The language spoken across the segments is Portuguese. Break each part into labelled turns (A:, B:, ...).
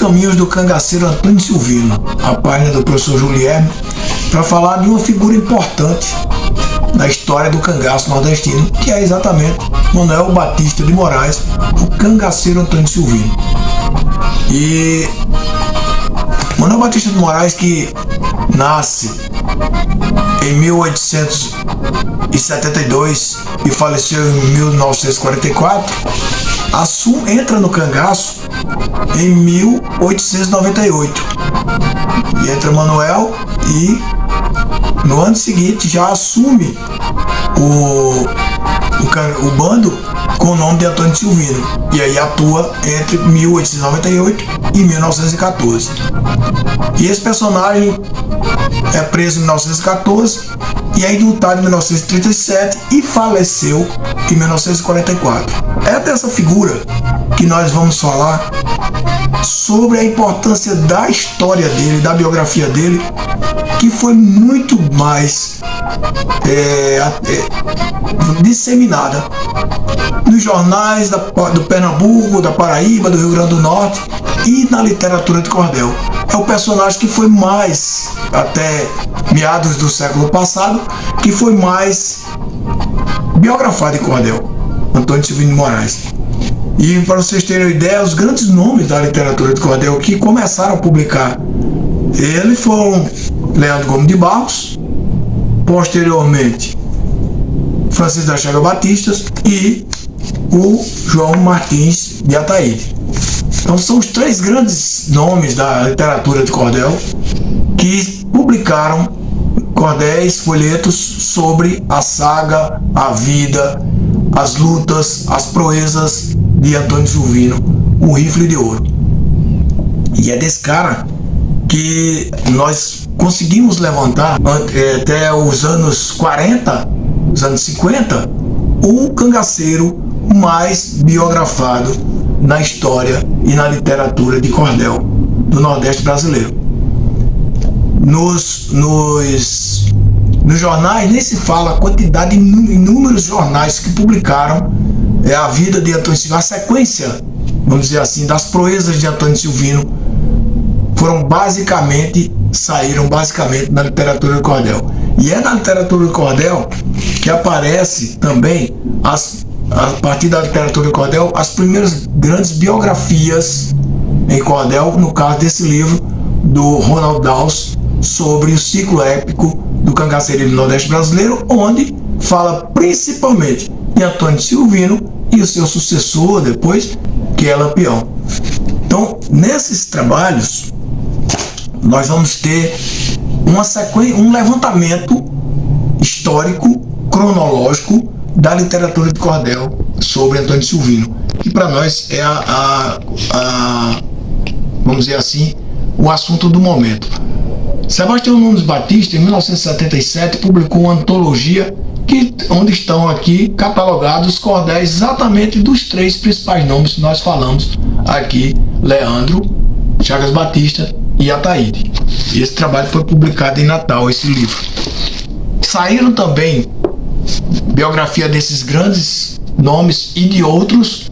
A: caminhos do cangaceiro Antônio Silvino, a página do professor Julierme, para falar de uma figura importante na história do cangaço nordestino, que é exatamente Manuel Batista de Moraes, o cangaceiro Antônio Silvino. E Manuel Batista de Moraes, que nasce em 1872 e faleceu em 1944, entra no cangaço em 1898. E entra Manuel e no ano seguinte já assume o bando com o nome de Antônio Silvino. E aí atua entre 1898 e 1914. E esse personagem é preso em 1914 e é indultado em 1937 e faleceu em 1944. É dessa figura que nós vamos falar sobre a importância da história dele, da biografia dele, que foi muito mais disseminada nos jornais do Pernambuco, da Paraíba, do Rio Grande do Norte e na literatura de cordel. É o personagem que foi mais, até meados do século passado, que foi mais biografado em cordel, Antônio Silvino de Moraes. E para vocês terem uma ideia, os grandes nomes da literatura de cordel que começaram a publicar ele foram Leandro Gomes de Barros, posteriormente Francisco da Chaga Batista e o João Martins de Ataíde. Então são os três grandes nomes da literatura de cordel que publicaram cordéis, folhetos sobre a saga, a vida, as lutas, as proezas de Antônio Silvino, o Rifle de Ouro. E é desse cara que nós conseguimos levantar até os anos 40, os anos 50, o cangaceiro mais biografado na história e na literatura de cordel do Nordeste brasileiro. Nos jornais nem se fala a quantidade de inúmeros jornais que publicaram a vida de Antônio Silvino, a sequência, vamos dizer assim, das proezas de Antônio Silvino saíram basicamente na literatura do cordel. E é na literatura do cordel que aparece também, a partir da literatura do cordel, as primeiras grandes biografias em cordel, no caso desse livro do Ronald Dawes, sobre o ciclo épico do cangaceirismo no Nordeste brasileiro, onde fala principalmente de Antônio Silvino e o seu sucessor depois, que é Lampião. Então, nesses trabalhos, nós vamos ter um levantamento histórico, cronológico da literatura de cordel sobre Antônio Silvino, que para nós é vamos dizer assim, o assunto do momento. Sebastião Nunes Batista, em 1977, publicou uma antologia onde estão aqui catalogados os cordéis exatamente dos três principais nomes que nós falamos aqui: Leandro, Chagas Batista e Ataíde. E esse trabalho foi publicado em Natal, esse livro. Saíram também biografia desses grandes nomes e de outros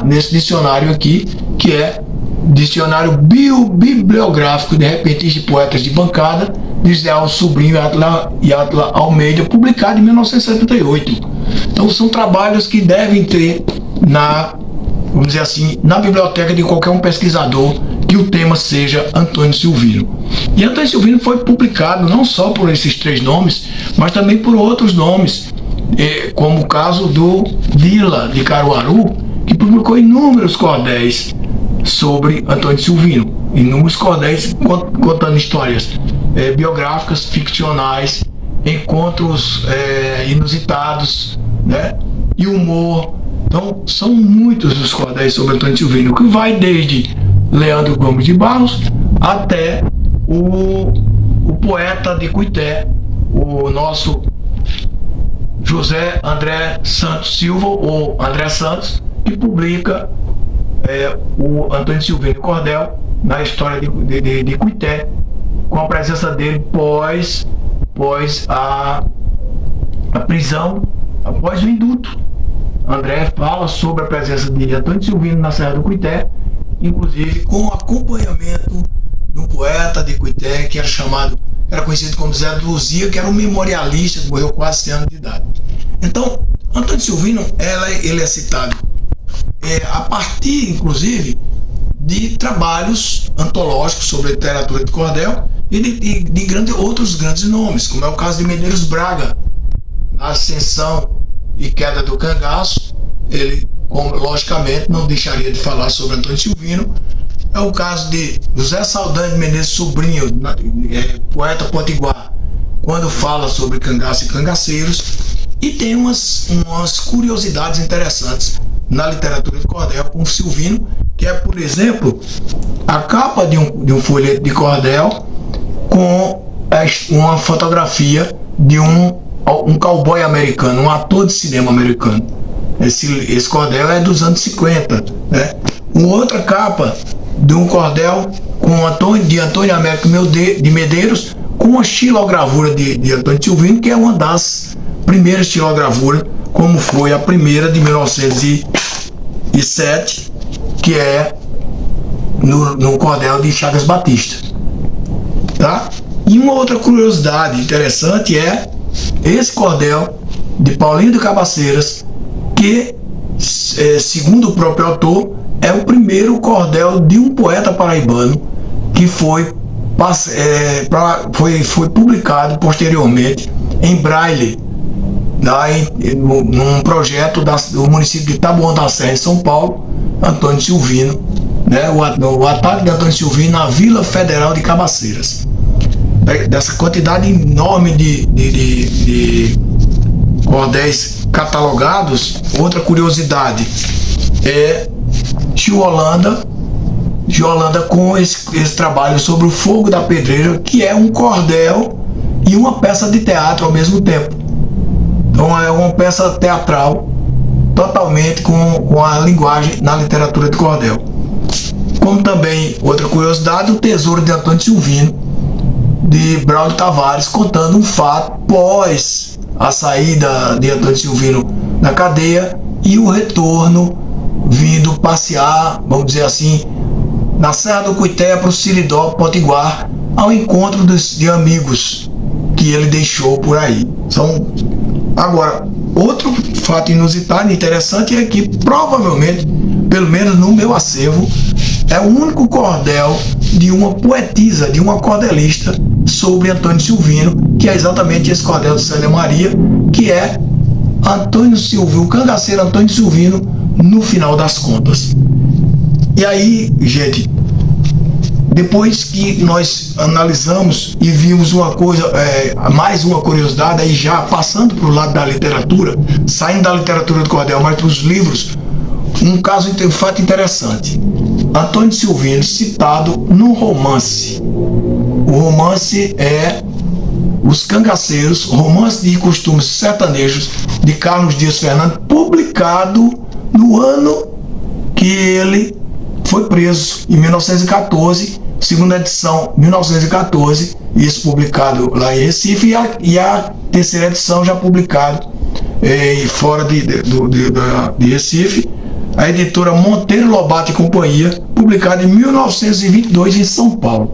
A: nesse dicionário aqui, que é Dicionário Bibliográfico de Repentistas e Poetas de Bancada, de Zé Alves Sobrinho e Atla Almeida, publicado em 1978. Então são trabalhos que devem ter vamos dizer assim, na biblioteca de qualquer um pesquisador que o tema seja Antônio Silvino. E Antônio Silvino foi publicado não só por esses três nomes, mas também por outros nomes, como o caso do Vila de Caruaru, que publicou inúmeros cordéis sobre Antônio Silvino, inúmeros cordéis contando histórias biográficas, ficcionais, encontros inusitados, né? E humor. Então são muitos os cordéis sobre Antônio Silvino, que vai desde Leandro Gomes de Barros até o poeta de Cuité, o nosso José André Santos Silva, ou André Santos, que publica o Antônio Silvino Cordel na história de Cuité, com a presença dele pós a prisão, após o indulto. André fala sobre a presença de Antônio Silvino na Serra do Cuité, inclusive com a acompanhamento do poeta de Cuité, que era conhecido como Zé Luzia, que era um memorialista que morreu quase 100 anos de idade. Então, Antônio Silvino, ele é citado a partir, inclusive, de trabalhos antológicos sobre a literatura de cordel e de outros grandes nomes, como é o caso de Medeiros Braga, na Ascensão e Queda do Cangaço. Ele, logicamente, não deixaria de falar sobre Antônio Silvino. É o caso de José Saldanha de Menezes Sobrinho, poeta potiguar, quando fala sobre cangaço e cangaceiros. E tem umas curiosidades interessantes na literatura de cordel com o Silvino, que é, por exemplo, a capa de um folheto de cordel com uma fotografia de um cowboy americano, um ator de cinema americano. Esse cordel é dos anos 50, né? Uma outra capa de um cordel de Antônio Américo de Medeiros, com uma estilogravura de Antônio Silvino, que é uma das primeiras estilogravuras, como foi a primeira de 1907, que é no cordel de Chagas Batista, tá? E uma outra curiosidade interessante é esse cordel de Paulinho de Cabaceiras, que, segundo o próprio autor, é o primeiro cordel de um poeta paraibano que foi publicado posteriormente em braille, num projeto do município de Taboão da Serra, em São Paulo. Antônio Silvino, né, o ataque de Antônio Silvino na Vila Federal de Cabaceiras. Dessa quantidade enorme de cordéis catalogados, outra curiosidade é Tio Holanda com esse trabalho sobre o Fogo da Pedreira, que é um cordel e uma peça de teatro ao mesmo tempo. Então é uma peça teatral totalmente com a linguagem na literatura de cordel. Como também, outra curiosidade, o Tesouro de Antônio Silvino, de Braulio Tavares, contando um fato pós a saída de Antônio Silvino da cadeia e o retorno, vindo passear, vamos dizer assim, na Serra do Cuité para o Siridó, Potiguar, ao encontro de amigos que ele deixou por aí. Agora, outro fato inusitado e interessante é que provavelmente, pelo menos no meu acervo, é o único cordel de uma poetisa, de uma cordelista sobre Antônio Silvino, que é exatamente esse cordel de Célia Maria, que é Antônio Silvino, o cangaceiro Antônio Silvino, no final das contas. E aí, gente, depois que nós analisamos e vimos uma coisa, mais uma curiosidade, aí já passando para o lado da literatura, saindo da literatura do cordel, mas para os livros, um fato interessante. Antônio Silvino citado num romance. O romance é Os Cangaceiros, romance de costumes sertanejos, de Carlos Dias Fernandes, publicado no ano que ele foi preso, em 1914, segunda edição 1914, isso publicado lá em Recife, e a terceira edição já publicada fora de Recife, a editora Monteiro Lobato e Companhia, publicado em 1922 em São Paulo.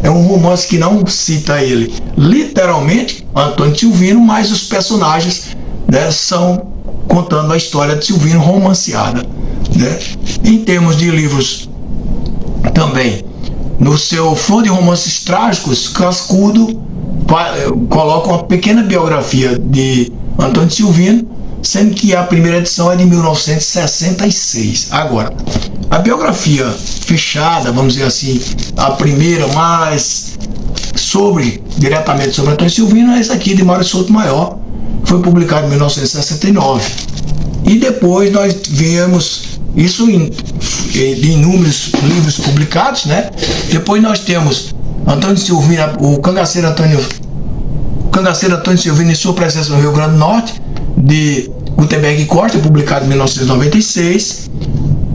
A: É um romance que não cita ele literalmente, Antônio Silvino, mas os personagens, né, são contando a história de Silvino romanceada, né? Em termos de livros também, no seu Flor de Romances Trágicos, Cascudo coloca uma pequena biografia de Antônio Silvino, sendo que a primeira edição é de 1966. Agora, a fechada, vamos dizer assim, a primeira, mas diretamente sobre Antônio Silvino, é essa aqui de Mário Souto Maior, foi publicado em 1969. E depois nós vemos isso de inúmeros livros publicados, né? Depois nós temos Antônio Silvino, o cangaceiro Antônio Silvino em sua presença no Rio Grande do Norte, de Gutenberg Costa, publicado em 1996.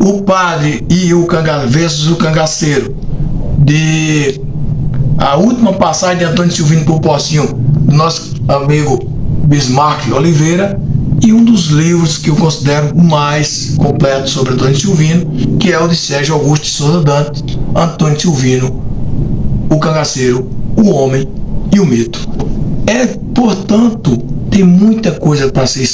A: O Padre e o versus o Cangaceiro, de A Última Passagem de Antônio Silvino por Pocinho, do nosso amigo Bismarck Oliveira, e um dos livros que eu considero mais completo sobre Antônio Silvino, que é o de Sérgio Augusto de Souza Dantas, Antônio Silvino, o Cangaceiro, o Homem e o Mito. Portanto, tem muita coisa para se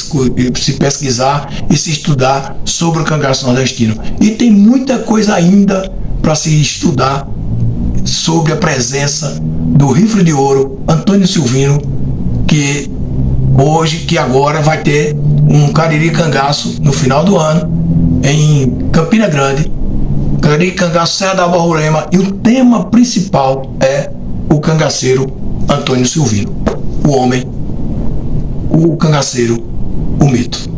A: pesquisar e se estudar sobre o cangaço nordestino. E tem muita coisa ainda para se estudar sobre a presença do rifle de ouro Antônio Silvino, que agora vai ter um Cariri Cangaço no final do ano em Campina Grande, Cariri Cangaço Serra da Borborema, e o tema principal é o cangaceiro Antônio Silvino, o homem, o cangaceiro, o mito.